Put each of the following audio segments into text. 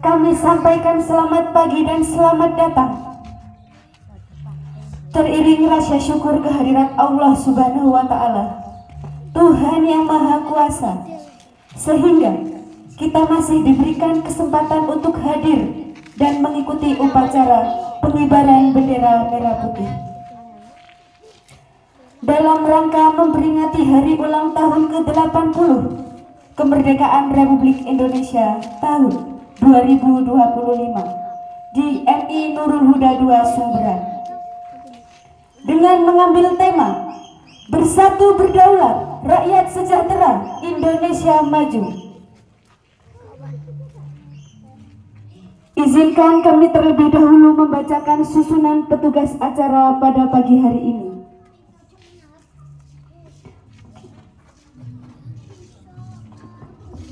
kami sampaikan selamat pagi dan selamat datang. Teriring rasa syukur kehadirat Allah Subhanahu wa Ta'ala, Tuhan yang Maha Kuasa, sehingga kita masih diberikan kesempatan untuk hadir dan mengikuti upacara pengibaran bendera merah putih dalam rangka memperingati hari ulang tahun ke-80 kemerdekaan Republik Indonesia tahun 2025 di MI Nurul Huda II Sumberan, dengan mengambil tema Bersatu Berdaulat, Rakyat Sejahtera, Indonesia Maju. Izinkan kami terlebih dahulu membacakan susunan petugas acara pada pagi hari ini.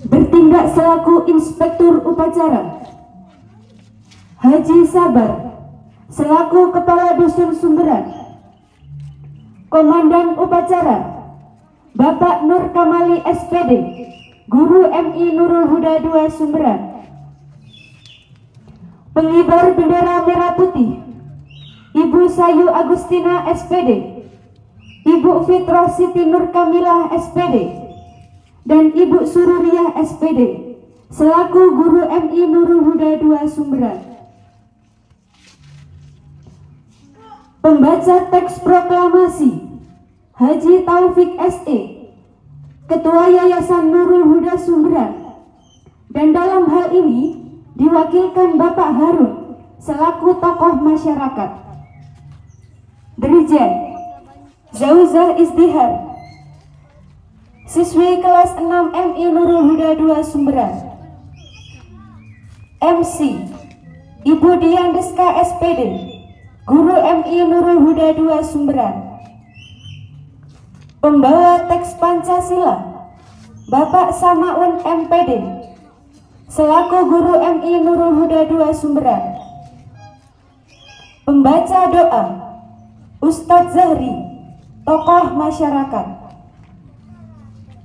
Bertindak selaku Inspektur Upacara, Haji Sabar selaku Kepala Dusun Sumberan. Komandan Upacara, Bapak Nur Kamali SPD, Guru MI Nurul Huda II Sumberan. Pengibar bendera merah putih, Ibu Sayu Agustina SPD, Ibu Fitroh Siti Nur Kamilah SPD, dan Ibu Sururiyah SPD selaku Guru MI Nurul Huda II Sumberan. Pembaca teks proklamasi, Haji Taufik SE, Ketua Yayasan Nurul Huda Sumberan, dan dalam hal ini diwakilkan Bapak Harun selaku tokoh masyarakat. Dirjen Zauzah Izdihar, siswi kelas 6 MI Nurul Huda II Sumberan. MC Ibu Dian Deska SPD, Guru MI Nurul Huda II Sumberan. Pembawa teks Pancasila, Bapak Samaun MPD selaku Guru MI Nurul Huda II Sumberan. Pembaca doa, Ustadz Zahri, tokoh masyarakat.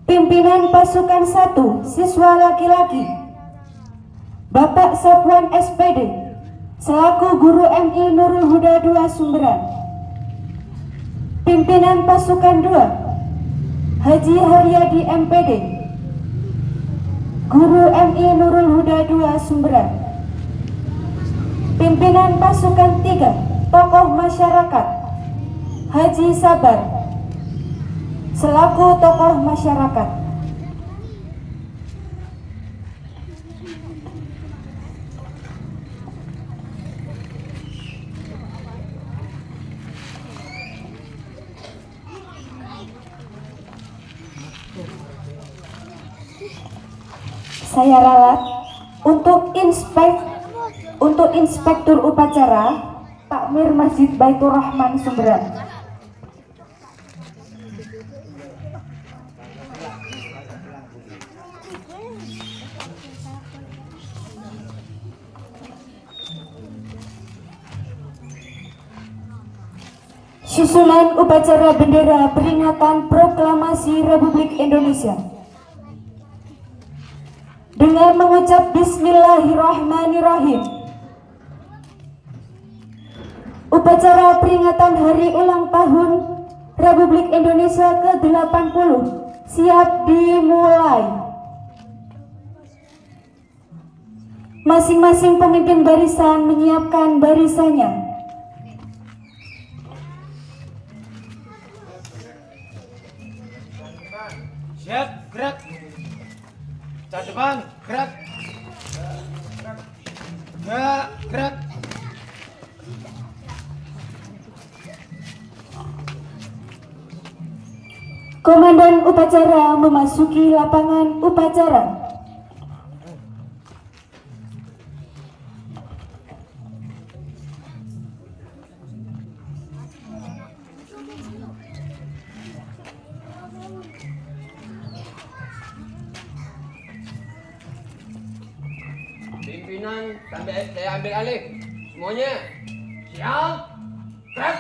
Pimpinan pasukan 1 siswa laki-laki, Bapak Sapwan SPD selaku Guru MI Nurul Huda II Sumberan. Pimpinan pasukan 2 Haji Haryadi MPD, Guru MI Nurul Huda II Sumberan. Pimpinan pasukan 3 tokoh masyarakat, Haji Sabar selaku tokoh masyarakat. Saya ralat untuk Inspektur Upacara Takmir Masjid Baitur Rahman Sumberan. Susunan upacara bendera peringatan Proklamasi Republik Indonesia. Dengan mengucap Bismillahirrahmanirrahim, upacara peringatan Hari Ulang Tahun Republik Indonesia ke-80 siap dimulai. Masing-masing pemimpin barisan menyiapkan barisannya. Siap, gerak. Cat depan, gerak. Gerak. Komandan upacara memasuki lapangan upacara. Pimpinan, saya ambil alih. Semuanya, siap, gerak.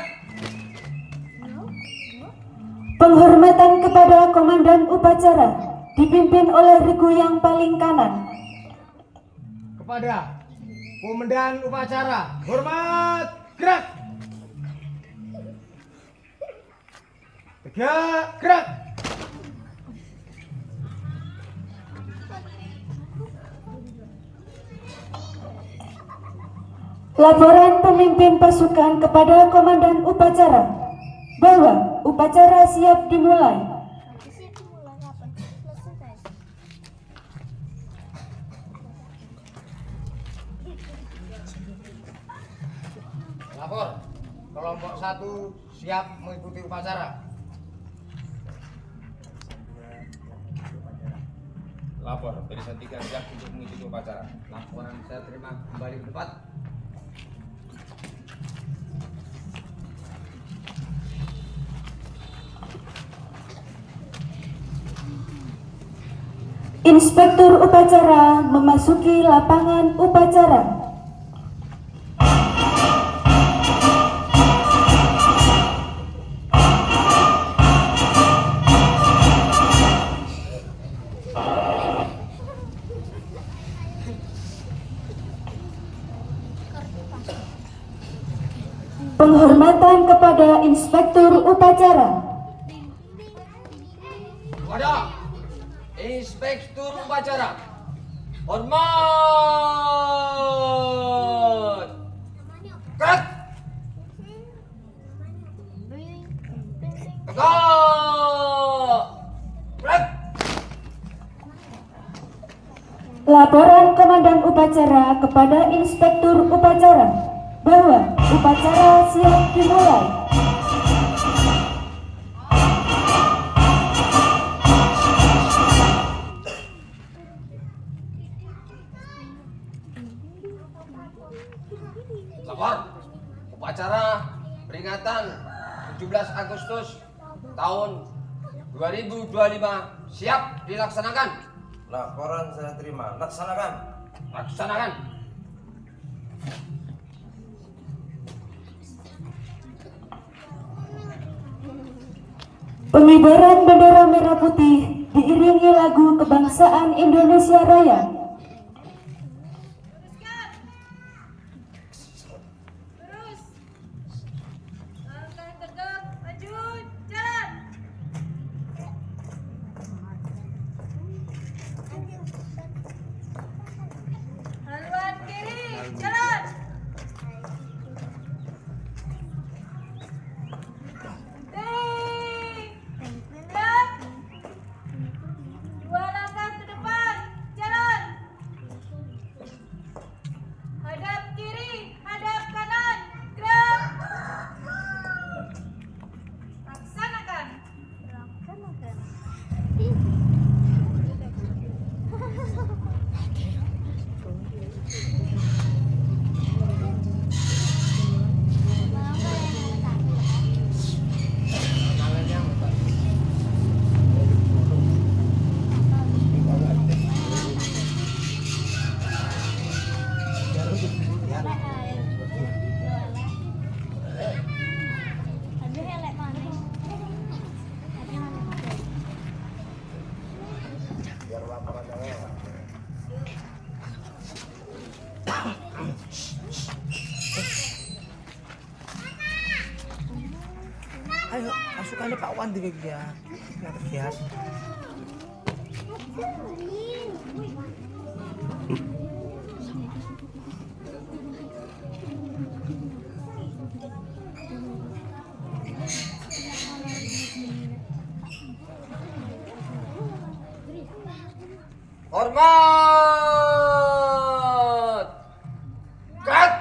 Penghormatan kepada Komandan Upacara dipimpin oleh regu yang paling kanan. kepada komandan upacara. Hormat, gerak. Tegak, gerak. Laporan pemimpin pasukan kepada komandan upacara bahwa upacara siap dimulai. Lapor, kelompok 1 siap mengikuti upacara. Lapor, barisan 3 siap untuk mengikuti upacara. Laporan saya terima, kembali ke tempat. Inspektur upacara memasuki lapangan upacara. Penghormatan kepada Inspektur upacara. Kepada Inspektur upacara, hormat. Gerak. Tegak. Gerak. Laporan komandan upacara kepada Inspektur upacara bahwa upacara siap dimulai. Lapor, upacara peringatan 17 Agustus tahun 2025 siap dilaksanakan. Laporan saya terima. Laksanakan. Laksanakan. Pengibaran bendera merah putih diiringi lagu kebangsaan Indonesia Raya. Terus. Langkah tegak, maju, jalan. Haluan kiri, jalan. Gerak. 2 langkah ke depan, jalan. Hadap kiri, hadap kanan, gerak. Laksanakan. Ayo, masukannya Pak Wan di dia. Nanti lihat. Hormat. Gerak.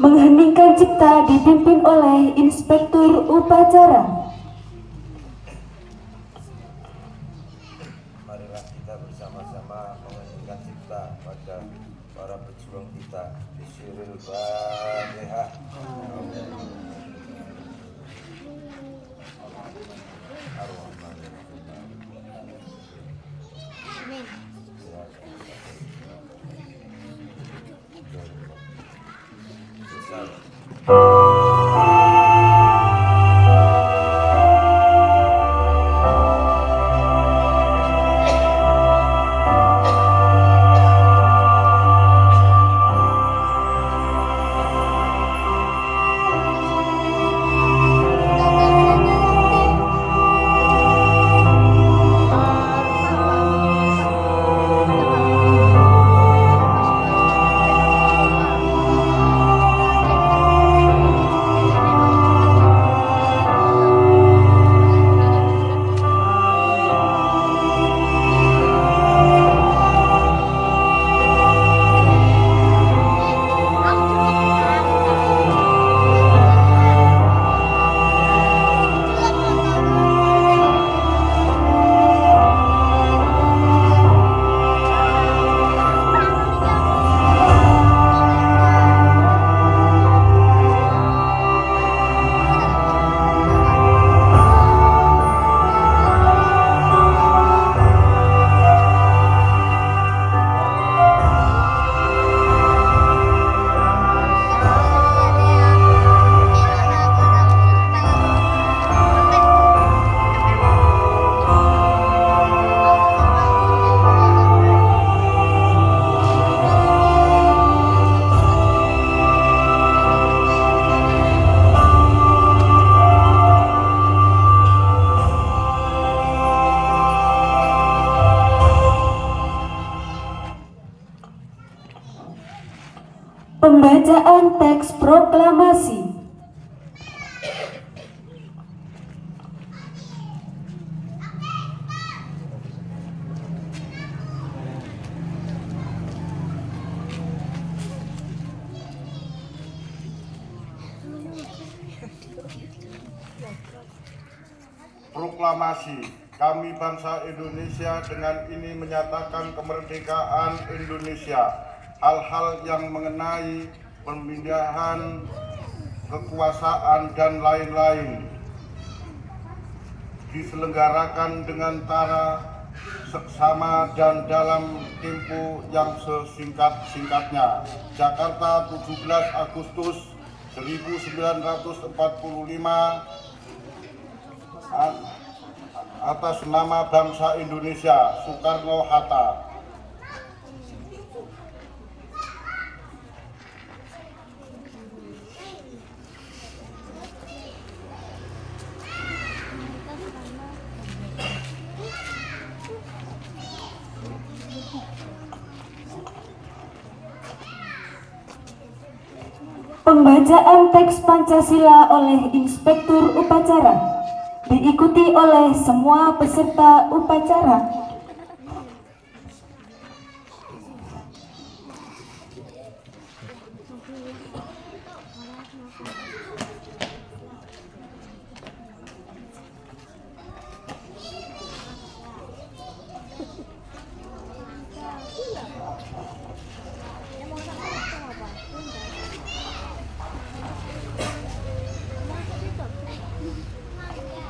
Mengheningkan cipta dipimpin oleh Inspektur Upacara. Marilah kita bersama-sama mengheningkan cipta pada para pejuang kita. Bisyiril Fatihah. Pembacaan teks proklamasi. Proklamasi. Kami bangsa Indonesia dengan ini menyatakan kemerdekaan Indonesia. Hal-hal yang mengenai pemindahan kekuasaan dan lain-lain diselenggarakan dengan cara seksama dan dalam tempo yang sesingkat-singkatnya. Jakarta, 17 Agustus 1945, atas nama bangsa Indonesia, Soekarno-Hatta. Pembacaan teks Pancasila oleh Inspektur Upacara diikuti oleh semua peserta upacara.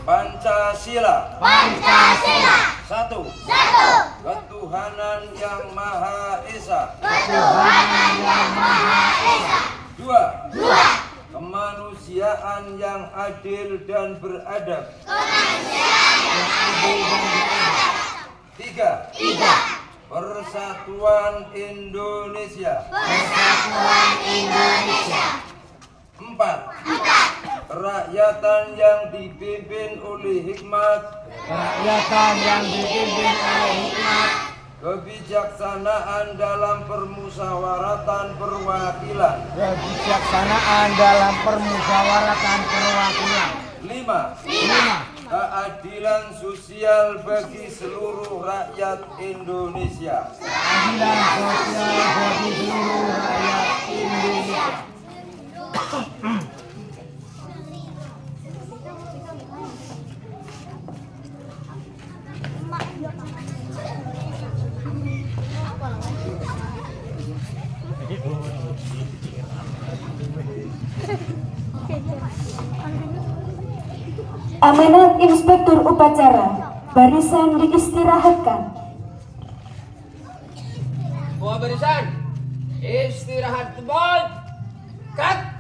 Pancasila. Pancasila. Satu. Satu. Ketuhanan yang Maha Esa. Ketuhanan yang Maha Esa. Dua. Dua. Kemanusiaan yang adil dan beradab. Kemanusiaan yang adil dan beradab. Tiga. Tiga. Persatuan Indonesia. Persatuan Indonesia. Empat. Empat. Kerakyatan yang dipimpin oleh hikmat. Kerakyatan yang dipimpin oleh hikmat. Kebijaksanaan dalam permusyawaratan perwakilan. Kebijaksanaan dalam permusyawaratan perwakilan. Lima. Lima. Keadilan sosial bagi seluruh rakyat Indonesia. Keadilan sosial bagi seluruh rakyat Indonesia. Amanat Inspektur Upacara, barisan diistirahatkan. Semua barisan, istirahat kebal. Cut.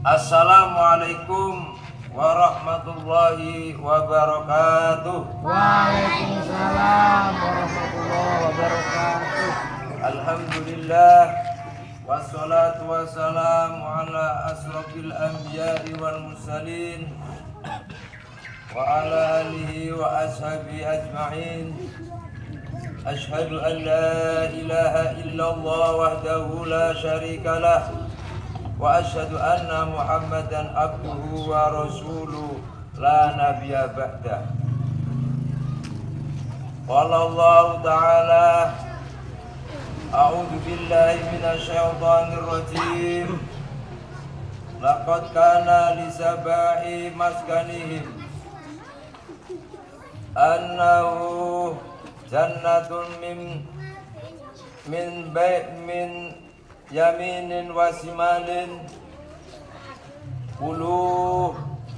Assalamualaikum warahmatullahi wabarakatuh. Waalaikumsalam warahmatullahi wabarakatuh. Alhamdulillah wassalatu wassalamu ala asrafil anbiya'i wal mursalin wa ala alihi wa ashabihi ajma'in. Ashhadu an la ilaha illallah wahdahu la syarika lah wa asyhadu anna Muhammadan abduhu wa rasuluh la nabiyya ba'dah. Qala Allah ta'ala a'udzu billahi minasyaitonir rajim. Laqad kana li sabai maskanihim annahu jannatun min yaminin wa simalin kulu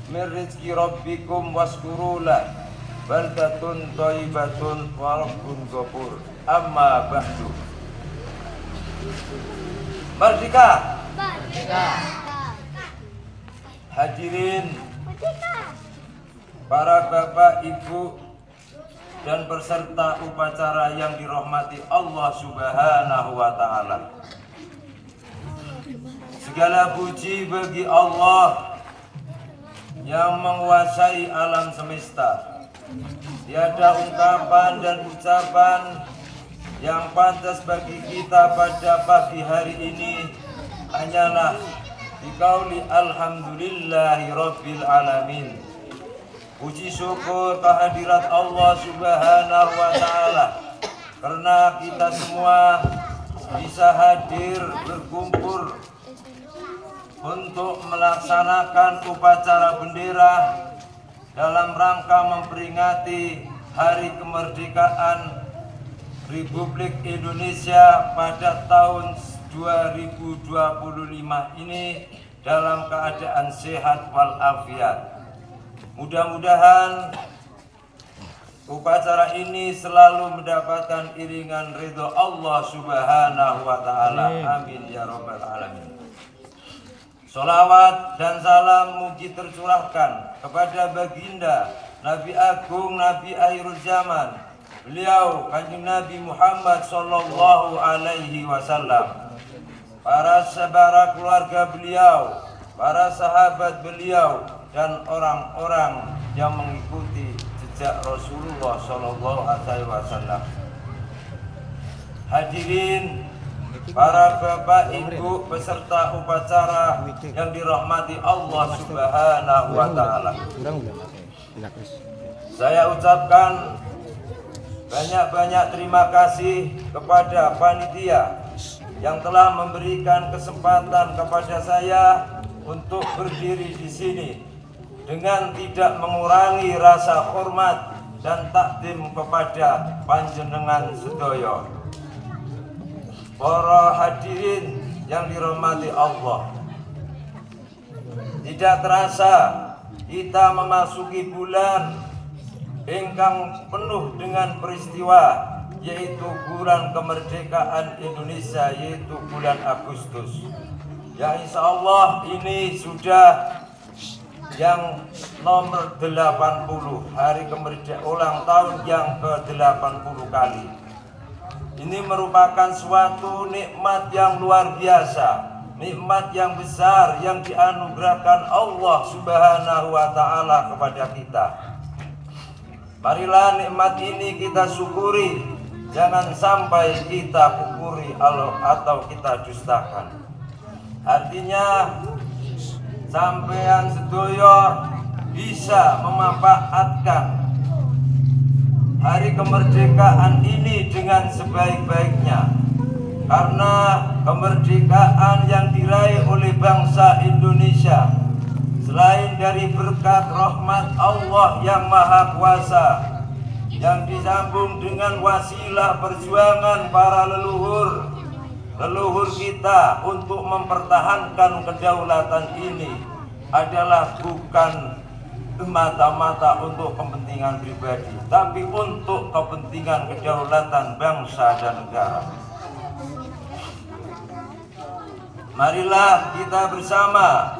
min rizki rabbikum waskuru lah baldatun thayyibatun wa rabbun ghafur. Amma ba'du. Merdeka. Hadirin para bapak, ibu, dan peserta upacara yang dirahmati Allah Subhanahu wa ta'ala. Segala puji bagi Allah yang menguasai alam semesta. Tiada ungkapan dan ucapan yang pantas bagi kita pada pagi hari ini hanyalah biqauli alhamdulillahi rabbil alamin. Puji syukur kehadirat Allah Subhanahu wa ta'ala karena kita semua bisa hadir berkumpul untuk melaksanakan upacara bendera dalam rangka memperingati Hari Kemerdekaan Republik Indonesia pada tahun 2025 ini dalam keadaan sehat walafiat. Mudah-mudahan upacara ini selalu mendapatkan iringan ridho Allah Subhanahu wa ta'ala. Amin ya rabbal alamin. Sholawat dan salam muji tercurahkan kepada baginda Nabi Agung, Nabi akhirul zaman, beliau Kanjeng Nabi Muhammad sallallahu alaihi wasallam, para keluarga beliau, para sahabat beliau, dan orang-orang yang mengikuti jejak Rasulullah sallallahu alaihi wasallam. Hadirin para bapak, ibu, peserta upacara yang dirahmati Allah Subhanahu wa ta'ala. Saya ucapkan banyak-banyak terima kasih kepada panitia yang telah memberikan kesempatan kepada saya untuk berdiri di sini dengan tidak mengurangi rasa hormat dan takdim kepada panjenengan sedaya. Para hadirin yang dirahmati Allah, tidak terasa kita memasuki bulan ingkang penuh dengan peristiwa, yaitu bulan kemerdekaan Indonesia, yaitu bulan Agustus. Ya insya Allah ini sudah yang nomor 80, hari kemerdekaan, ulang tahun yang ke-80 kali. Ini merupakan suatu nikmat yang luar biasa, nikmat yang besar yang dianugerahkan Allah Subhanahu wa ta'ala kepada kita. Marilah nikmat ini kita syukuri, jangan sampai kita pukuri atau kita dustakan. Artinya sampean sedoyo bisa memanfaatkan hari kemerdekaan ini dengan sebaik-baiknya, karena kemerdekaan yang diraih oleh bangsa Indonesia selain dari berkat rahmat Allah yang Maha Kuasa yang disambung dengan wasilah perjuangan para leluhur kita untuk mempertahankan kedaulatan ini adalah bukan semata-mata untuk kepentingan pribadi, tapi untuk kepentingan kedaulatan bangsa dan negara. Marilah kita bersama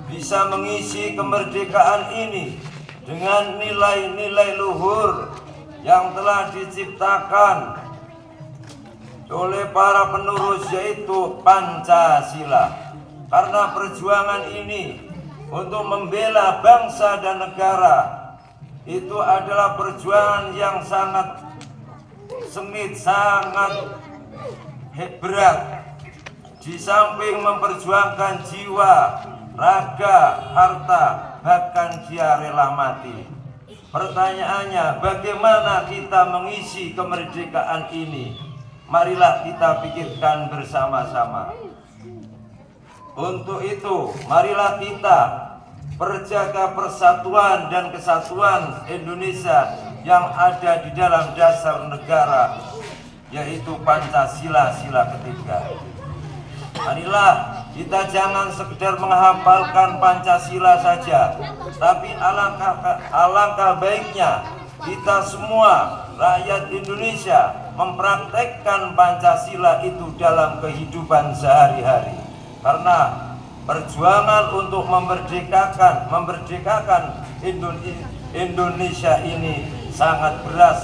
bisa mengisi kemerdekaan ini dengan nilai-nilai luhur yang telah diciptakan oleh para penerus, yaitu Pancasila. Karena perjuangan ini untuk membela bangsa dan negara itu adalah perjuangan yang sangat sengit, sangat berat. Di samping memperjuangkan jiwa, raga, harta, bahkan dia rela mati. Pertanyaannya, bagaimana kita mengisi kemerdekaan ini? Marilah kita pikirkan bersama-sama. Untuk itu, marilah kita perjaga persatuan dan kesatuan Indonesia yang ada di dalam dasar negara, yaitu Pancasila, sila ketiga. Marilah kita jangan sekedar menghafalkan Pancasila saja, tapi alangkah baiknya kita semua rakyat Indonesia mempraktekkan Pancasila itu dalam kehidupan sehari-hari. Karena perjuangan untuk memerdekakan Indonesia ini sangat berat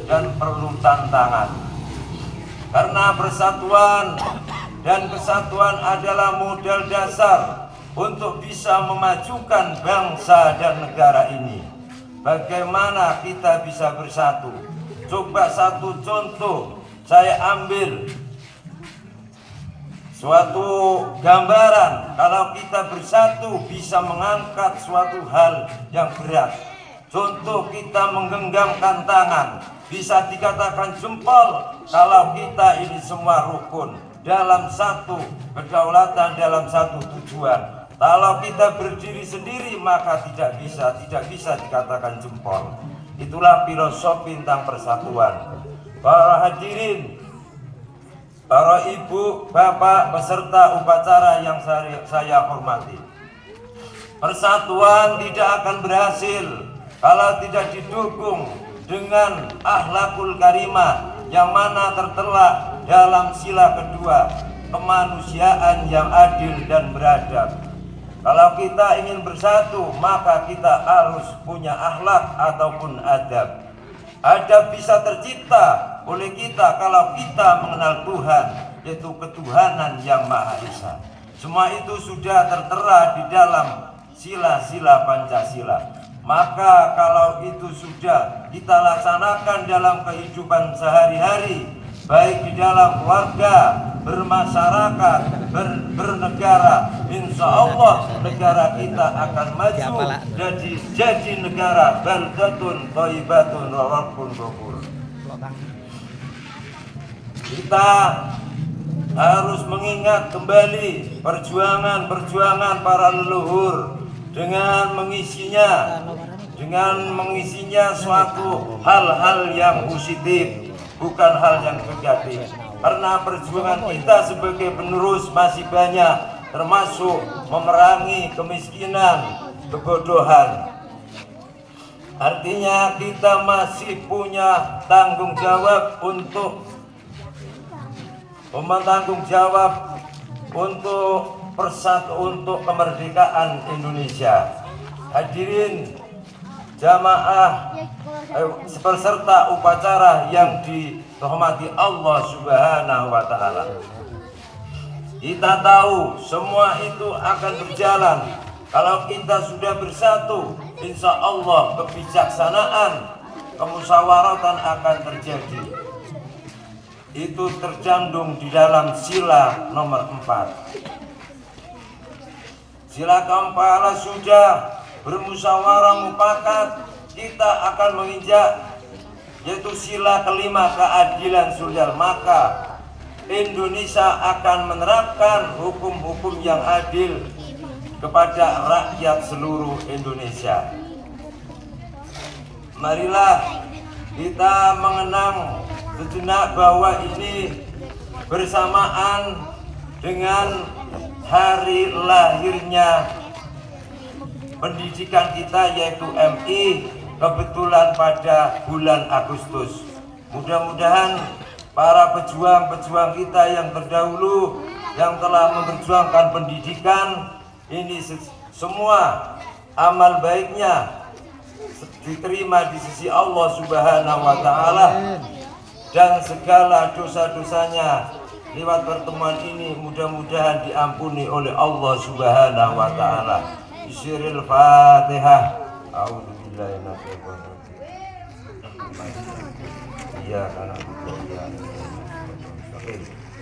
dan perlu tantangan. Karena persatuan dan kesatuan adalah modal dasar untuk bisa memajukan bangsa dan negara ini. Bagaimana kita bisa bersatu? Coba satu contoh saya ambil, suatu gambaran kalau kita bersatu bisa mengangkat suatu hal yang berat. Contoh, kita menggenggamkan tangan, bisa dikatakan jempol kalau kita ini semua rukun dalam satu kedaulatan, dalam satu tujuan. Kalau kita berdiri sendiri maka tidak bisa dikatakan jempol. Itulah filosofi tentang persatuan. Para hadirin, para ibu, bapak, peserta upacara yang saya hormati, persatuan tidak akan berhasil kalau tidak didukung dengan akhlakul karimah yang mana tertera dalam sila kedua, kemanusiaan yang adil dan beradab. Kalau kita ingin bersatu, maka kita harus punya akhlak ataupun adab. Adab bisa tercipta oleh kita kalau kita mengenal Tuhan, yaitu ketuhanan yang Maha Esa. Semua itu sudah tertera di dalam sila-sila Pancasila. Maka kalau itu sudah kita laksanakan dalam kehidupan sehari-hari, baik di dalam keluarga, bermasyarakat, bernegara, insya Allah negara kita akan maju jadi negara baldatun thayyibatun wa rabbun ghafur. Kita harus mengingat kembali perjuangan para leluhur dengan mengisinya suatu hal-hal yang positif, bukan hal yang negatif. Karena perjuangan kita sebagai penerus masih banyak, termasuk memerangi kemiskinan, kebodohan. Artinya kita masih punya tanggung jawab untuk untuk kemerdekaan Indonesia. Hadirin jamaah peserta upacara yang dirahmati Allah Subhanahu wa Ta'ala, kita tahu semua itu akan berjalan kalau kita sudah bersatu. Insya Allah kebijaksanaan, kemusyawaratan akan terjadi. Itu tercantum di dalam sila nomor 4. Sila keempat sudah bermusyawarah mufakat, kita akan menginjak yaitu sila kelima keadilan sosial, maka Indonesia akan menerapkan hukum-hukum yang adil kepada rakyat seluruh Indonesia. Marilah kita mengenang sejenak bahwa ini bersamaan dengan hari lahirnya pendidikan kita, yaitu MI, kebetulan pada bulan Agustus. Mudah-mudahan para pejuang-pejuang kita yang terdahulu yang telah memperjuangkan pendidikan ini semua amal baiknya diterima di sisi Allah Subhanahu wa Ta'ala, dan segala dosa-dosanya lewat pertemuan ini mudah-mudahan diampuni oleh Allah Subhanahu wa Ta'ala. Bismillahirrahmanirrahim. Fatihah. A'udzubillahi minasyaitonir rajim. Iya karena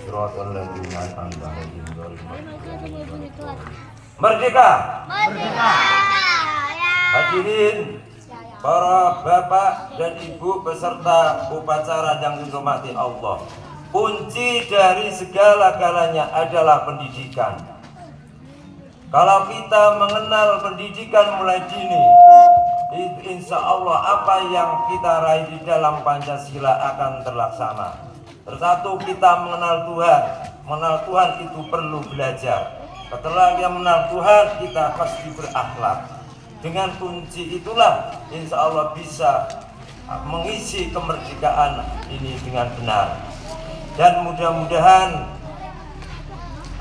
Shiratal ladzina an'amta 'alaihim ghairil maghdubi 'alaihim. Merdeka. Merdeka. Hadirin para bapak dan ibu peserta upacara yang dirahmati Allah, kunci dari segala-galanya adalah pendidikan. Kalau kita mengenal pendidikan mulai dini, insya Allah apa yang kita raih di dalam Pancasila akan terlaksana. Satu, kita mengenal Tuhan. Mengenal Tuhan itu perlu belajar. Setelah dia mengenal Tuhan, kita pasti berakhlak. Dengan kunci itulah insya Allah bisa mengisi kemerdekaan ini dengan benar. Dan mudah-mudahan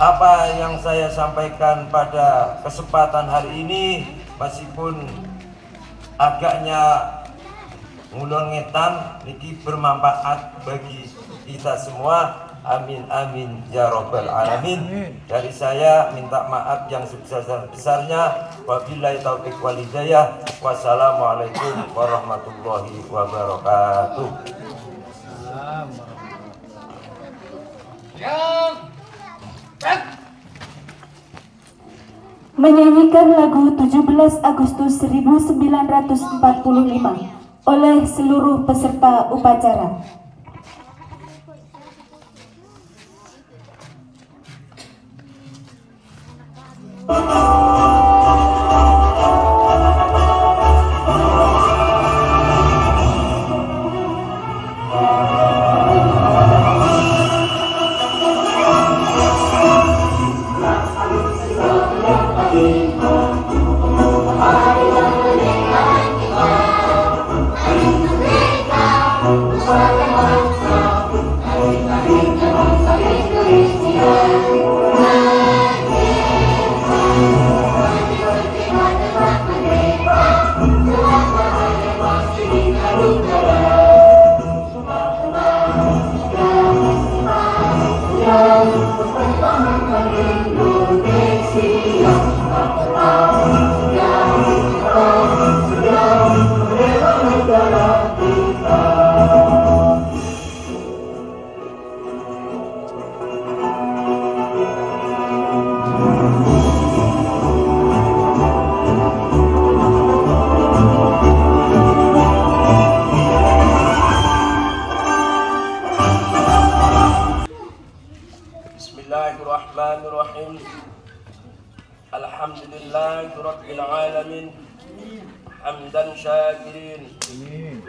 apa yang saya sampaikan pada kesempatan hari ini, meskipun agaknya ngulon ngetan, ini bermanfaat bagi kita semua. Amin amin ya robbal alamin. Dari saya minta maaf yang sebesar-besarnya. Wabillahi taufiq wal hidayah. Wassalamualaikum warahmatullahi wabarakatuh. Menyanyikan lagu 17 Agustus 1945 oleh seluruh peserta upacara. Bismillahirrahmanirrahim. Alhamdulillahirabbil alamin. Hamdan syakirin.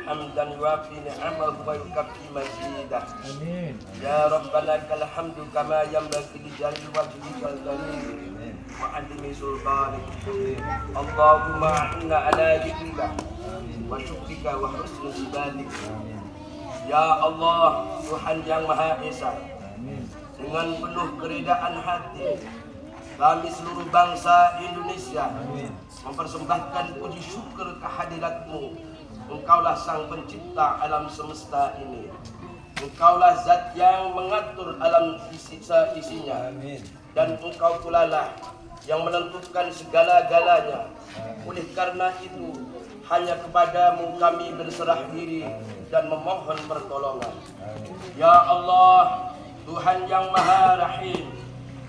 Hamdan yuafi ni'amahu wa yukafi mazidah. Ya Rabbana lakal hamdu kama yanbaghi li jalali wajhikal karim wa 'azimi sultanik. Allahumma inna ala dzikrika wa syukrika wa husni ibadatik. Ya Allah, Tuhan yang Maha Esa, dengan penuh keredaan hati kami seluruh bangsa Indonesia mempersembahkan puji syukur kehadirat-Mu. Engkaulah sang pencipta alam semesta ini. Engkaulah zat yang mengatur alam isinya. Dan Engkau pula lah yang menentukan segala-galanya. Oleh karena itu hanya kepadamu kami berserah diri dan memohon pertolongan. Ya Allah, Tuhan yang Maha Rahim,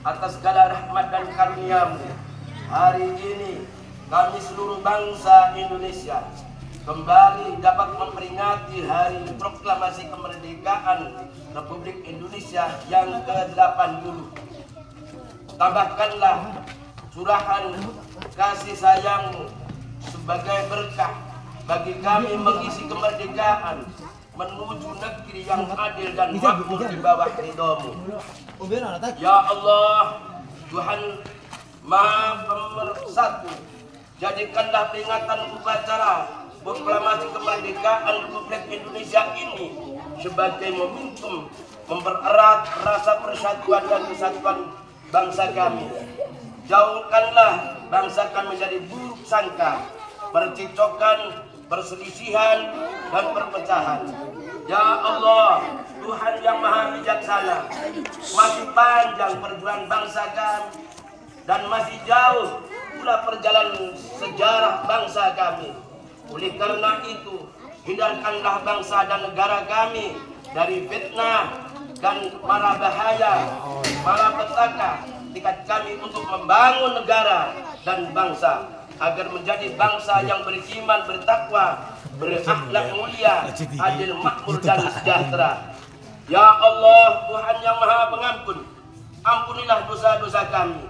atas segala rahmat dan karunia-Mu, hari ini kami seluruh bangsa Indonesia kembali dapat memperingati Hari Proklamasi Kemerdekaan Republik Indonesia yang ke-80. Tambahkanlah curahan kasih sayang sebagai berkah bagi kami mengisi kemerdekaan menuju negeri yang adil dan makmur di bawah ridho-Mu. Ya Allah, Tuhan Maha Pemersatu, jadikanlah peringatan upacara proklamasi kemerdekaan Republik Indonesia ini sebagai momentum mempererat rasa persatuan dan kesatuan bangsa kami. Jauhkanlah bangsa kami dari buruk sangka, percekcokan, perselisihan, dan perpecahan. Ya Allah, Tuhan yang Maha Bijaksana, masih panjang perjuangan bangsa kami dan masih jauh pula perjalanan sejarah bangsa kami. Oleh karena itu, hindarkanlah bangsa dan negara kami dari fitnah dan mara bahaya, mara petaka, tekad kami untuk membangun negara dan bangsa agar menjadi bangsa yang beriman, bertakwa, berakhlak mulia, adil, makmur, dan sejahtera. Ya Allah, Tuhan yang Maha Pengampun, ampunilah dosa-dosa kami,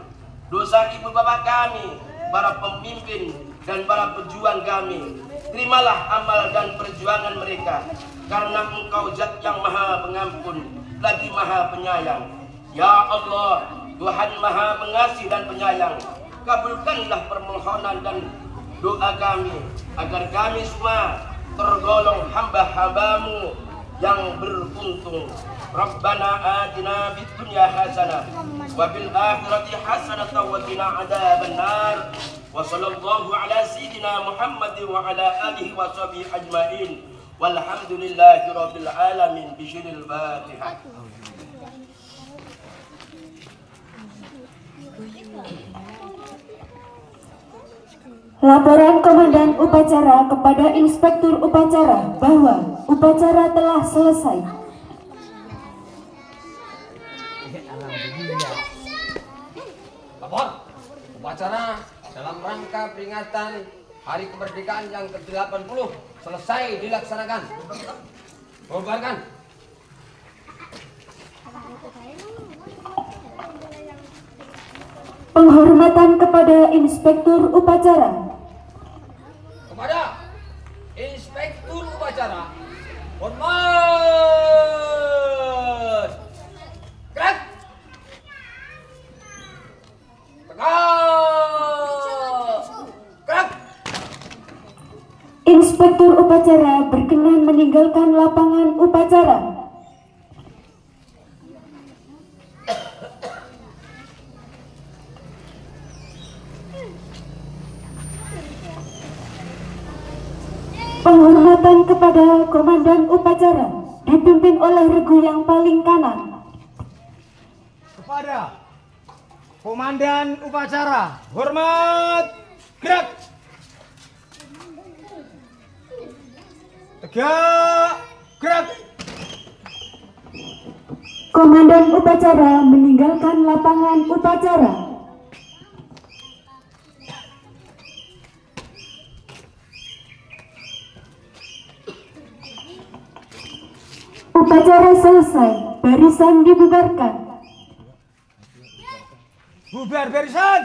dosa ibu bapak kami, para pemimpin dan para pejuang kami. Terimalah amal dan perjuangan mereka, karena Engkau Zat yang Maha Pengampun lagi Maha Penyayang. Ya Allah, Tuhan Maha Pengasih dan Penyayang, kabulkanlah permohonan dan doa kami agar kami semua tergolong hamba-hambamu yang beruntung. Rabbana atina fid dunya hasanah wa fil akhirati hasanah wa qina adzabannar. Wa sallallahu ala sayyidina Muhammad wa ala alihi wa sahbihi ajmain. Walhamdulillahi rabbil alamin. Bisyiril Fatihah. Laporan Komandan Upacara kepada Inspektur Upacara bahwa upacara telah selesai. Lapor, upacara dalam rangka peringatan Hari Kemerdekaan yang ke-80 selesai dilaksanakan. Bubarkan. Penghormatan kepada Inspektur Upacara. Kepada Inspektur Upacara, hormat. Gerak. Gerak. Inspektur Upacara berkenan meninggalkan lapangan upacara. Penghormatan kepada Komandan Upacara dipimpin oleh regu yang paling kanan. Kepada Komandan Upacara, hormat, gerak. Tegak, gerak. Komandan Upacara meninggalkan lapangan upacara. Upacara selesai, barisan dibubarkan. Bubar barisan.